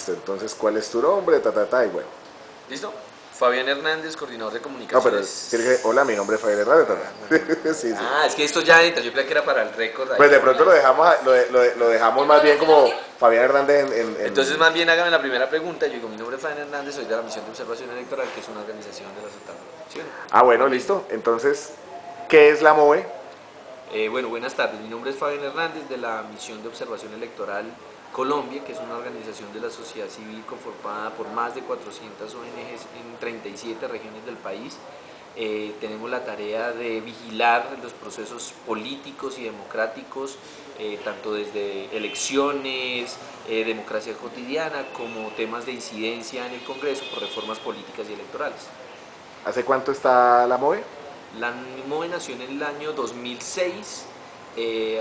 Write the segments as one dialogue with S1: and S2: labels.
S1: Listo, entonces, ¿cuál es tu nombre? Y bueno.
S2: ¿Listo? Fabián Hernández, coordinador de
S1: No, pero
S2: comunicaciones.
S1: tiene que, hola, mi nombre es Fabián Hernández. Sí, sí.
S2: Es que esto ya entra, yo creía que era para el récord
S1: Pues
S2: ahí
S1: de pronto
S2: online.
S1: lo dejamos, lo dejamos más bien como Fabián Hernández
S2: Entonces más bien hágame la primera pregunta. Yo digo, mi nombre es Fabián Hernández, soy de la Misión de Observación Electoral, que es una organización de la Santa ¿Sí o no?
S1: Ah, bueno, listo. Entonces, ¿qué es la MOE?
S2: Bueno, buenas tardes. Mi nombre es Fabián Hernández de la Misión de Observación Electoral Colombia, que es una organización de la sociedad civil conformada por más de 400 ONGs en 37 regiones del país. Tenemos la tarea de vigilar los procesos políticos y democráticos, tanto desde elecciones, democracia cotidiana, como temas de incidencia en el Congreso por reformas políticas y electorales.
S1: ¿Hace cuánto está la MOE?
S2: La MOE nació en el año 2006,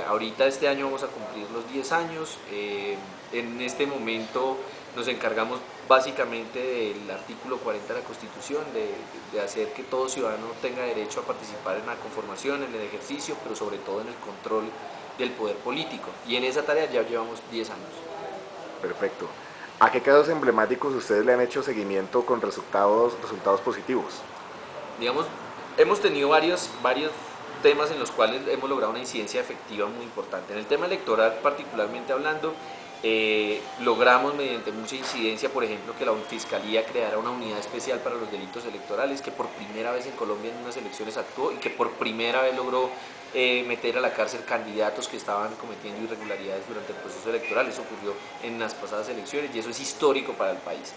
S2: ahorita este año vamos a cumplir los 10 años, en este momento nos encargamos básicamente del artículo 40 de la Constitución, de hacer que todo ciudadano tenga derecho a participar en la conformación, en el ejercicio, pero sobre todo en el control del poder político, y en esa tarea ya llevamos 10 años.
S1: Perfecto. ¿A qué casos emblemáticos ustedes le han hecho seguimiento con resultados positivos?
S2: Digamos, hemos tenido varios temas en los cuales hemos logrado una incidencia efectiva muy importante. En el tema electoral, particularmente hablando, logramos mediante mucha incidencia, por ejemplo, que la Fiscalía creara una unidad especial para los delitos electorales, que por primera vez en Colombia en unas elecciones actuó y que por primera vez logró meter a la cárcel candidatos que estaban cometiendo irregularidades durante el proceso electoral. Eso ocurrió en las pasadas elecciones y eso es histórico para el país.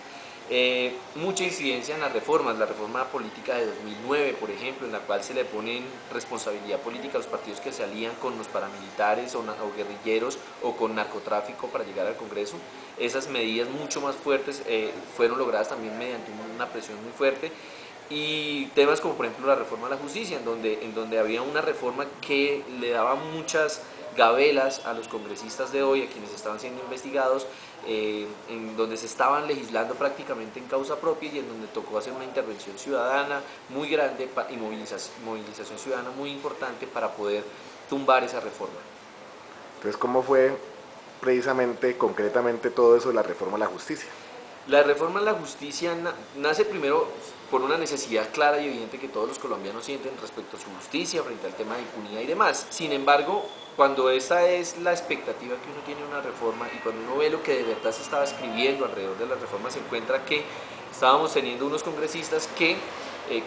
S2: Mucha incidencia en las reformas, la reforma política de 2009, por ejemplo, en la cual se le ponen responsabilidad política a los partidos que se alían con los paramilitares o guerrilleros o con narcotráfico para llegar al Congreso. Esas medidas mucho más fuertes fueron logradas también mediante una presión muy fuerte. Y temas como por ejemplo la reforma a la justicia, en donde había una reforma que le daba muchas gabelas a los congresistas de hoy, a quienes estaban siendo investigados, en donde se estaban legislando prácticamente en causa propia y en donde tocó hacer una intervención ciudadana muy grande y movilización ciudadana muy importante para poder tumbar esa reforma.
S1: Entonces, ¿cómo fue precisamente, concretamente todo eso de la reforma a la justicia?
S2: La reforma a la justicia nace primero por una necesidad clara y evidente que todos los colombianos sienten respecto a su justicia frente al tema de impunidad y demás. Sin embargo, cuando esa es la expectativa que uno tiene de una reforma y cuando uno ve lo que de verdad se estaba escribiendo alrededor de la reforma, se encuentra que estábamos teniendo unos congresistas que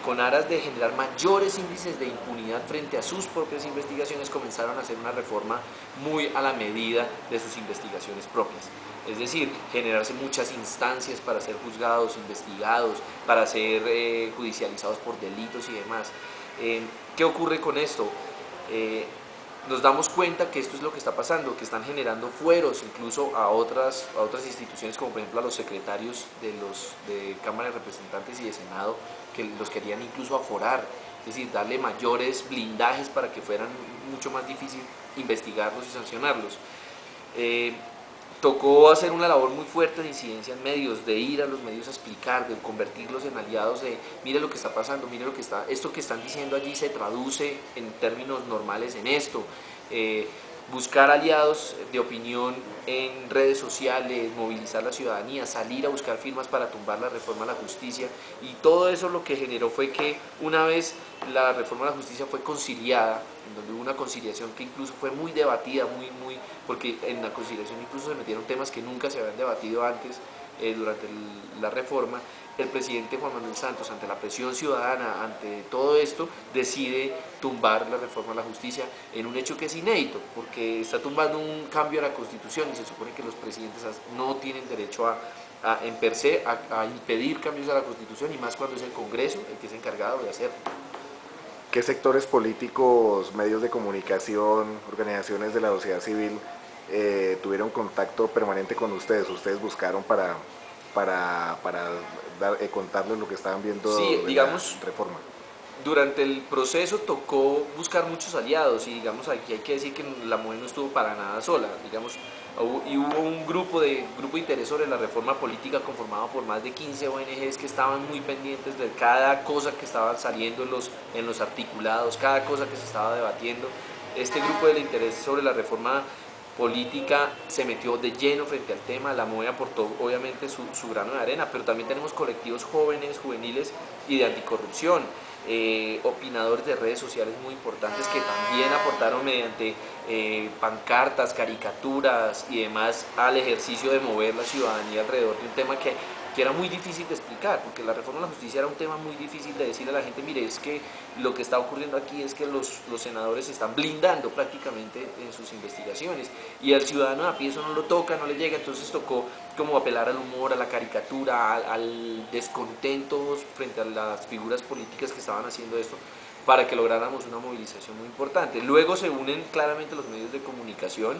S2: con aras de generar mayores índices de impunidad frente a sus propias investigaciones, comenzaron a hacer una reforma muy a la medida de sus investigaciones propias. Es decir, generarse muchas instancias para ser juzgados, investigados, para ser judicializados por delitos y demás. ¿Qué ocurre con esto? Nos damos cuenta que esto es lo que está pasando, que están generando fueros incluso a otras instituciones, como por ejemplo a los secretarios de Cámara de Representantes y de Senado, que los querían incluso aforar, es decir, darle mayores blindajes para que fueran mucho más difícil investigarlos y sancionarlos. Tocó hacer una labor muy fuerte de incidencia en medios, de ir a los medios a explicar, de convertirlos en aliados, de mire lo que está pasando, mire lo que está, esto que están diciendo allí se traduce en términos normales en esto. Buscar aliados de opinión en redes sociales, movilizar la ciudadanía, salir a buscar firmas para tumbar la reforma a la justicia, y todo eso lo que generó fue que una vez la reforma a la justicia fue conciliada, en donde hubo una conciliación que incluso fue muy debatida, porque en la conciliación incluso se metieron temas que nunca se habían debatido antes durante la reforma. El presidente Juan Manuel Santos, ante la presión ciudadana, ante todo esto, decide tumbar la reforma a la justicia en un hecho que es inédito, porque está tumbando un cambio a la Constitución y se supone que los presidentes no tienen derecho en per se a impedir cambios a la Constitución, y más cuando es el Congreso el que es encargado de hacerlo.
S1: ¿Qué sectores políticos, medios de comunicación, organizaciones de la sociedad civil tuvieron contacto permanente con ustedes? ¿Ustedes buscaron para contarles lo que estaban viendo
S2: Sí,
S1: de
S2: digamos,
S1: la reforma?
S2: durante el proceso tocó buscar muchos aliados, y digamos aquí hay que decir que la MOE no estuvo para nada sola, digamos, y hubo un grupo de interés sobre la reforma política conformado por más de 15 ONGs que estaban muy pendientes de cada cosa que estaba saliendo en los articulados, cada cosa que se estaba debatiendo. Este grupo del interés sobre la reforma política se metió de lleno frente al tema, la MOE aportó obviamente su grano de arena, pero también tenemos colectivos jóvenes, juveniles y de anticorrupción, opinadores de redes sociales muy importantes que también aportaron mediante pancartas, caricaturas y demás al ejercicio de mover la ciudadanía alrededor de un tema que era muy difícil de explicar, porque la reforma de la justicia era un tema muy difícil de decirle a la gente, mire, es que lo que está ocurriendo aquí es que los senadores se están blindando prácticamente en sus investigaciones, y al ciudadano a pie eso no lo toca, no le llega, entonces tocó como apelar al humor, a la caricatura, al descontento frente a las figuras políticas que estaban haciendo esto, para que lográramos una movilización muy importante. Luego se unen claramente los medios de comunicación,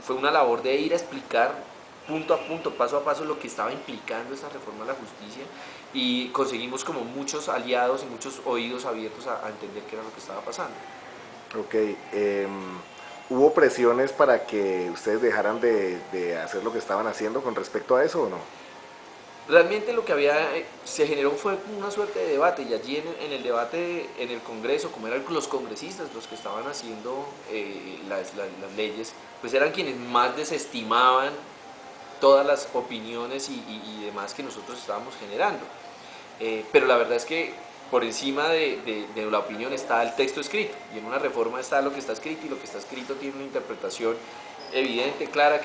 S2: fue una labor de ir a explicar punto a punto, paso a paso, lo que estaba implicando esta reforma a la justicia, y conseguimos como muchos aliados y muchos oídos abiertos a entender qué era lo que estaba pasando.
S1: Ok, ¿hubo presiones para que ustedes dejaran de hacer lo que estaban haciendo con respecto a eso o no?
S2: Realmente lo que se generó fue una suerte de debate, y allí en el debate en el Congreso, como eran los congresistas los que estaban haciendo las leyes, pues eran quienes más desestimaban todas las opiniones y demás que nosotros estábamos generando. Pero la verdad es que por encima de la opinión está el texto escrito, y en una reforma está lo que está escrito, y lo que está escrito tiene una interpretación evidente, clara,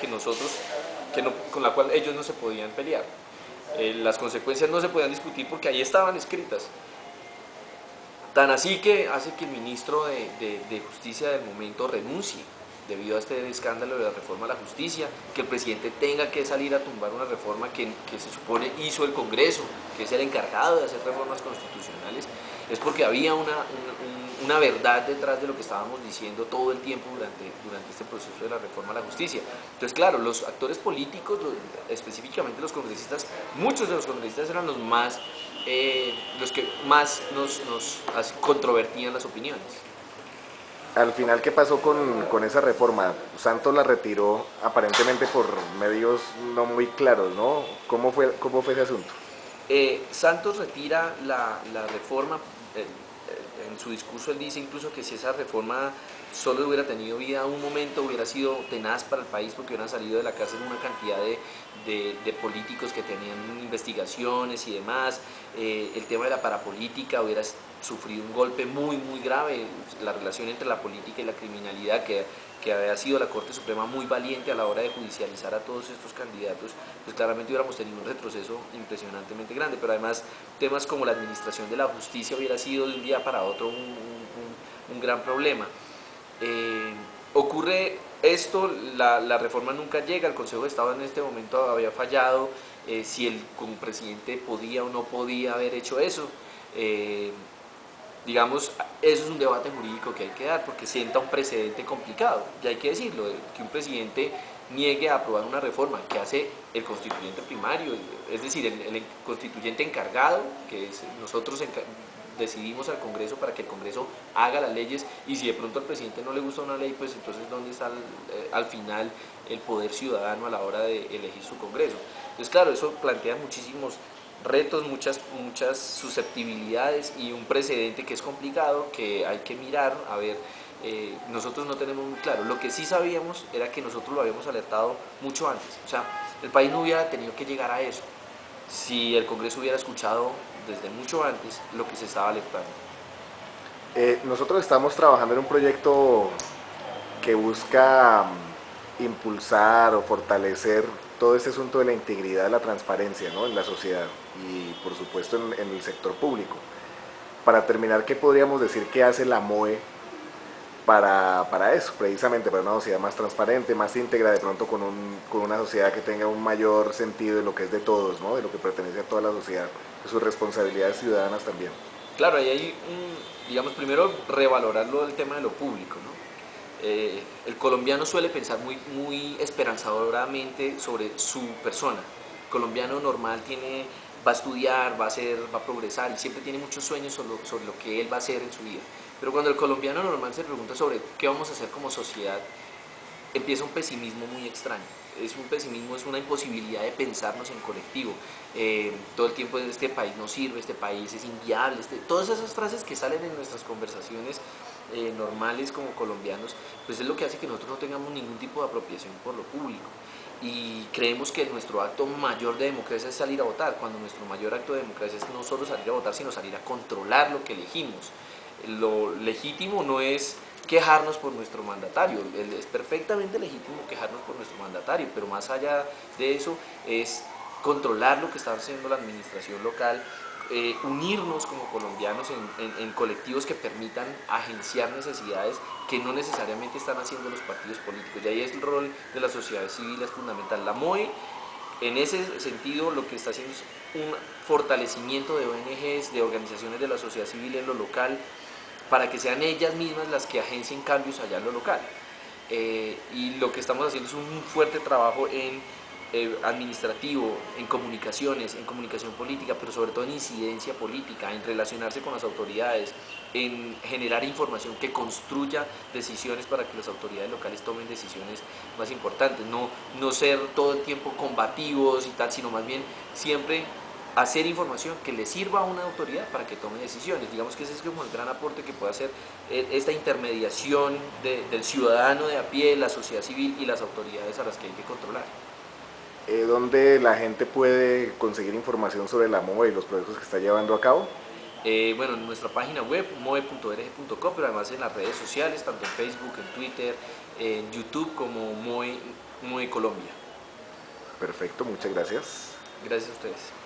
S2: con la cual ellos no se podían pelear. Las consecuencias no se podían discutir porque ahí estaban escritas. Tan así que hace que el ministro de Justicia del momento renuncie debido a este escándalo de la reforma a la justicia, que el presidente tenga que salir a tumbar una reforma que se supone hizo el Congreso, que es el encargado de hacer reformas constitucionales, es porque había una verdad detrás de lo que estábamos diciendo todo el tiempo durante este proceso de la reforma a la justicia. Entonces, claro, los actores políticos, específicamente los congresistas, muchos de los congresistas eran los que más nos controvertían las opiniones.
S1: Al final, ¿qué pasó con esa reforma? Santos la retiró aparentemente por medios no muy claros, ¿no? Cómo fue ese asunto?
S2: Santos retira la reforma, en su discurso él dice incluso que si esa reforma solo hubiera tenido vida un momento hubiera sido tenaz para el país, porque hubieran salido de la cárcel una cantidad de políticos que tenían investigaciones y demás. El tema de la parapolítica hubiera sufrido un golpe muy muy grave, la relación entre la política y la criminalidad, que había sido la Corte Suprema muy valiente a la hora de judicializar a todos estos candidatos, pues claramente hubiéramos tenido un retroceso impresionantemente grande. Pero además temas como la administración de la justicia hubiera sido de un día para otro un gran problema. Ocurre esto, la reforma nunca llega, el Consejo de Estado en este momento había fallado, si el como presidente podía o no podía haber hecho eso. Digamos, eso es un debate jurídico que hay que dar, porque sienta un precedente complicado, y hay que decirlo, que un presidente niegue a aprobar una reforma que hace el constituyente primario, es decir, el constituyente encargado, que es nosotros decidimos al Congreso para que el Congreso haga las leyes, y si de pronto al presidente no le gusta una ley, pues entonces ¿dónde está al final el poder ciudadano a la hora de elegir su Congreso? Entonces claro, eso plantea muchísimos retos, muchas susceptibilidades y un precedente que es complicado, que hay que mirar, a ver. Nosotros no tenemos muy claro, lo que sí sabíamos era que nosotros lo habíamos alertado mucho antes, o sea, el país no hubiera tenido que llegar a eso si el Congreso hubiera escuchado desde mucho antes lo que se estaba alertando.
S1: Nosotros estamos trabajando en un proyecto que busca impulsar o fortalecer todo este asunto de la integridad, de la transparencia, ¿no?, en la sociedad y por supuesto en el sector público. Para terminar, ¿qué podríamos decir que hace la MOE para eso, precisamente para una sociedad más transparente, más íntegra, de pronto con una sociedad que tenga un mayor sentido de lo que es de todos, ¿no?, de lo que pertenece a toda la sociedad, de sus responsabilidades ciudadanas también?
S2: Claro, ahí hay digamos, primero revalorarlo el tema de lo público, ¿no? El colombiano suele pensar muy esperanzadoramente sobre su persona. El colombiano normal va a estudiar, va a progresar, y siempre tiene muchos sueños sobre lo que él va a hacer en su vida. Pero cuando el colombiano normal se pregunta sobre qué vamos a hacer como sociedad, empieza un pesimismo muy extraño. Es un pesimismo, es una imposibilidad de pensarnos en colectivo. Todo el tiempo este país no sirve, este país es inviable, todas esas frases que salen en nuestras conversaciones normales como colombianos, pues es lo que hace que nosotros no tengamos ningún tipo de apropiación por lo público. Y creemos que nuestro acto mayor de democracia es salir a votar, cuando nuestro mayor acto de democracia es no solo salir a votar, sino salir a controlar lo que elegimos. Lo legítimo no es quejarnos por nuestro mandatario, es perfectamente legítimo quejarnos por nuestro mandatario, pero más allá de eso es controlar lo que está haciendo la administración local, unirnos como colombianos en colectivos que permitan agenciar necesidades que no necesariamente están haciendo los partidos políticos. Y ahí es el rol de la sociedad civil, es fundamental. La MOE, en ese sentido, lo que está haciendo es un fortalecimiento de ONGs, de organizaciones de la sociedad civil en lo local, para que sean ellas mismas las que agencien cambios allá en lo local. Y lo que estamos haciendo es un fuerte trabajo en administrativo, en comunicaciones, en comunicación política, pero sobre todo en incidencia política, en relacionarse con las autoridades, en generar información que construya decisiones para que las autoridades locales tomen decisiones más importantes, no ser todo el tiempo combativos y tal, sino más bien siempre hacer información que le sirva a una autoridad para que tome decisiones. Digamos que ese es como el gran aporte que puede hacer esta intermediación del ciudadano de a pie, la sociedad civil y las autoridades a las que hay que controlar.
S1: ¿Dónde la gente puede conseguir información sobre la MOE y los proyectos que está llevando a cabo?
S2: Bueno, en nuestra página web, moe.org.co, pero además en las redes sociales, tanto en Facebook, en Twitter, en YouTube como Moe Colombia.
S1: Perfecto, muchas gracias.
S2: Gracias a ustedes.